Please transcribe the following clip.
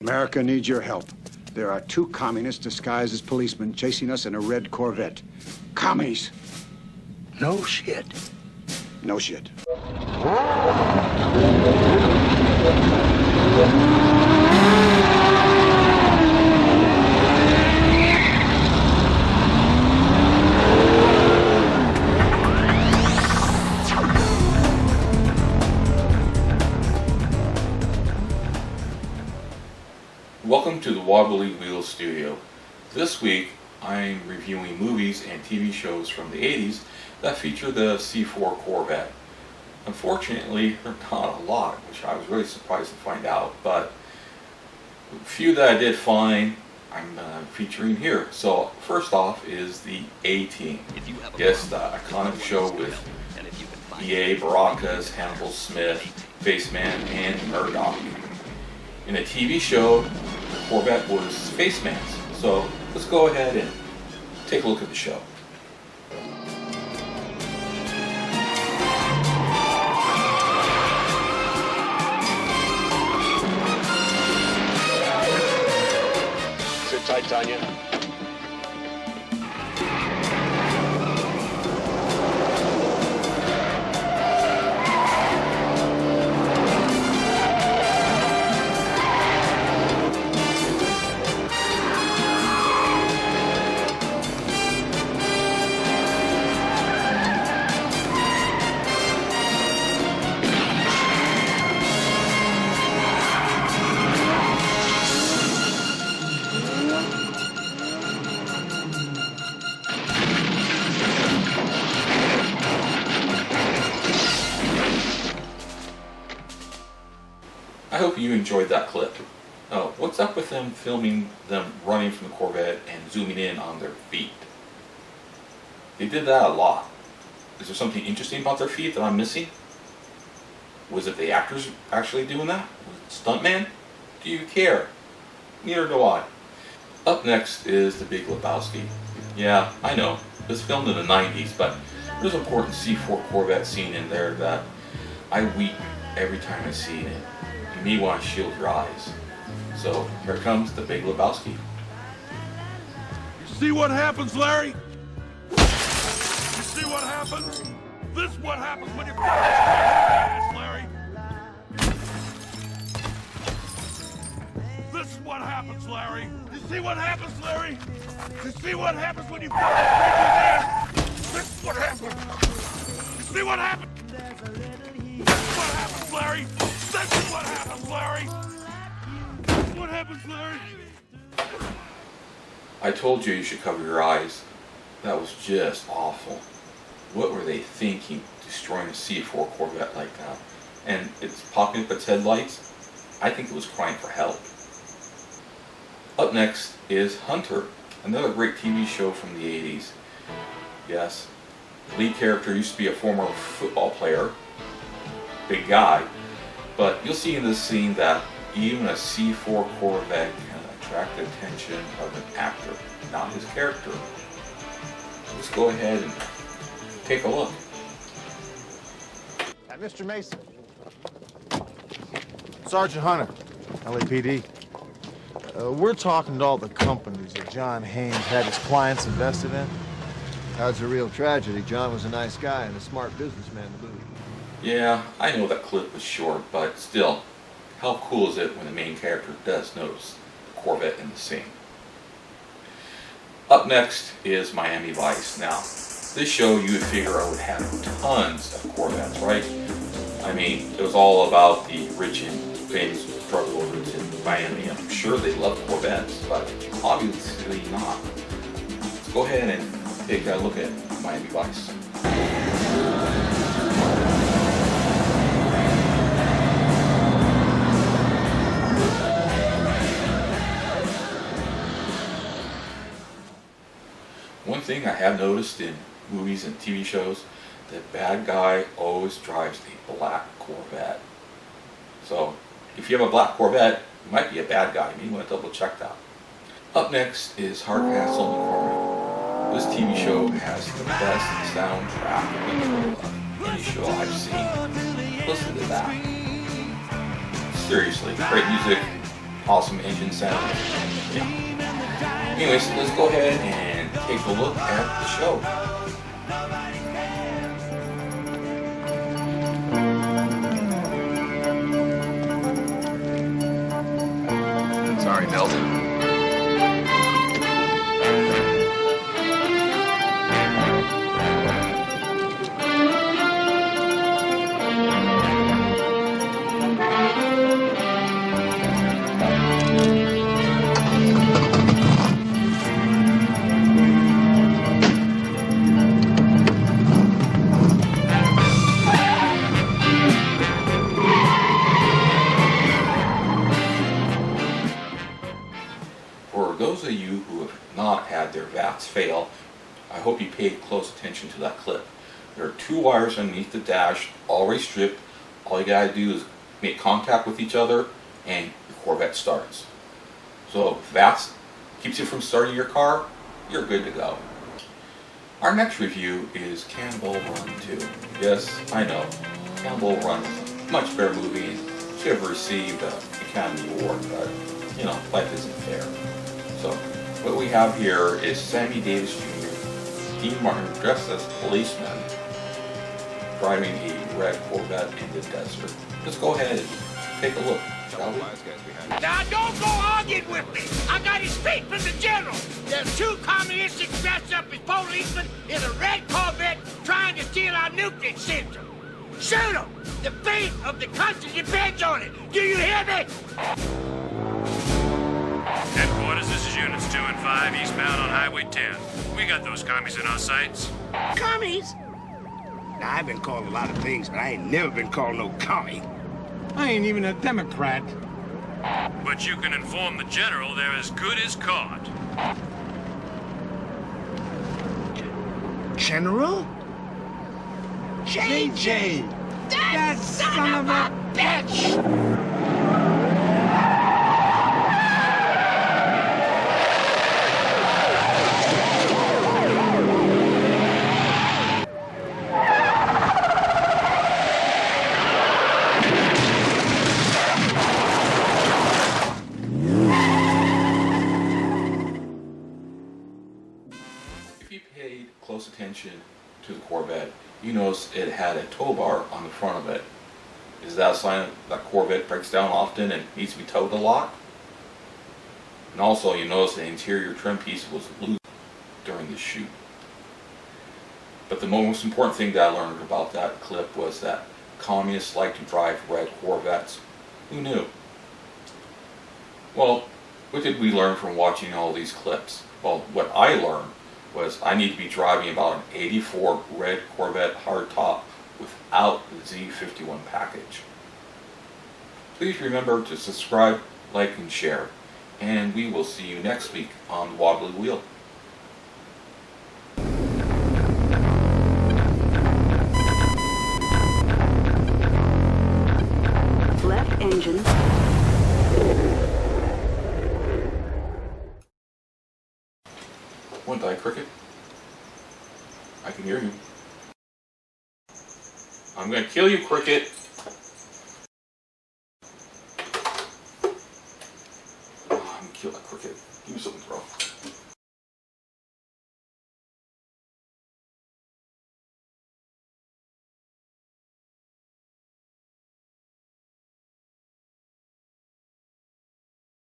America needs your help. There are two communists disguised as policemen chasing us in a red Corvette. Commies! No shit. No shit. Welcome to the Wobbly Wheel Studio. This week I'm reviewing movies and TV shows from the 80s that feature the C4 Corvette. Unfortunately, there are not a lot, which I was really surprised to find out, but a few that I did find I'm featuring here. So first off is the A-Team. Yes, the iconic show with E.A. Baracus, Hannibal Smith, Spaceman, and Murdoch. In a TV show, the Corvette was Spaceman's. So let's go ahead and take a look at the show. Sit tight, Tanya. I hope you enjoyed that clip. Oh, what's up with them filming them running from the Corvette and zooming in on their feet? They did that a lot. Is there something interesting about their feet that I'm missing? Was it the actors actually doing that? Was it stuntman? Do you care? Neither do I. Up next is the Big Lebowski. Yeah, I know, it was filmed in the 90s, but there's an important C4 Corvette scene in there that I weep every time I see it. You may want to shield your eyes. So here comes the Big Lebowski. You see what happens, Larry? You see what happens? This is what happens when you ass, Larry. This is what happens, Larry. You see what happens, Larry? You see what happens when you ass? This is what happens. You see what happens? This is what happens, Larry. This is what happens, Larry. This is what happens, Larry. I told you should cover your eyes. That was just awful. What were they thinking, destroying a C4 Corvette like that? And it's popping up its headlights? I think it was crying for help. Up next is Hunter, another great TV show from the 80s. Yes, the lead character used to be a former football player, big guy, but you'll see in this scene that even a C4 Corvette can attract the attention of an actor, not his character. Let's go ahead and take a look. Mr. Mason. Sergeant Hunter, LAPD. We're talking to all the companies that John Haynes had his clients invested in. That's a real tragedy. John was a nice guy and a smart businessman to boot. Yeah, I know that clip was short, but still, how cool is it when the main character does notice the Corvette in the scene? Up next is Miami Vice. Now, this show you would figure I would have tons of Corvettes, right? I mean, it was all about the rich and famous drug lords in Miami. I'm sure they love Corvettes, but obviously not. Let's go ahead and take a look at Miami Vice. One thing I have noticed in movies and TV shows, the bad guy always drives a black Corvette. So if you have a black Corvette, you might be a bad guy. You want to double check that. Up next is Hardcastle and McCormick. This TV show has the best soundtrack of any show I've seen. Listen to that. Seriously, great music, awesome engine sound. Yeah. Anyways, let's go ahead and take a look at the show. Sorry, Milton. For those of you who have not had their VATs fail, I hope you paid close attention to that clip. There are two wires underneath the dash, already stripped. All you gotta do is make contact with each other and your Corvette starts. So if VATs keeps you from starting your car, you're good to go. Our next review is Campbell Run 2. Yes, I know, Campbell Run is a much better movie and should have received an Academy Award, but you know, life isn't fair. So, what we have here is Sammy Davis Jr., Dean Martin dressed as policeman, driving a red Corvette in the desert. Let's go ahead and take a look, shall we? Now don't go arguing with me. I got his speech from the general. There's two communists dressed up as policemen in a red Corvette trying to steal our nuclear system. Shoot them! The fate of the country depends on it. Do you hear me? Headquarters, this is Units 2 and 5, eastbound on Highway 10. We got those commies in our sights. Commies? Now, I've been called a lot of things, but I ain't never been called no commie. I ain't even a Democrat. But you can inform the general they're as good as caught. General? JJ! That son of a bitch! If you paid close attention to the Corvette, you notice it had a tow bar on the front of it. Is that a sign that Corvette breaks down often and needs to be towed a lot? And also you notice the interior trim piece was loose during the shoot. But the most important thing that I learned about that clip was that communists like to drive red Corvettes. Who knew? Well, what did we learn from watching all these clips? Well, what I learned was I need to be driving about an 84 red Corvette hardtop without the Z51 package. Please remember to subscribe, like, and share. And we will see you next week on Wobbly Wheel. Left engine. One die, Cricket. I can hear you. I'm gonna kill you, Cricket. Oh, I'm gonna kill that Cricket. Do something, bro.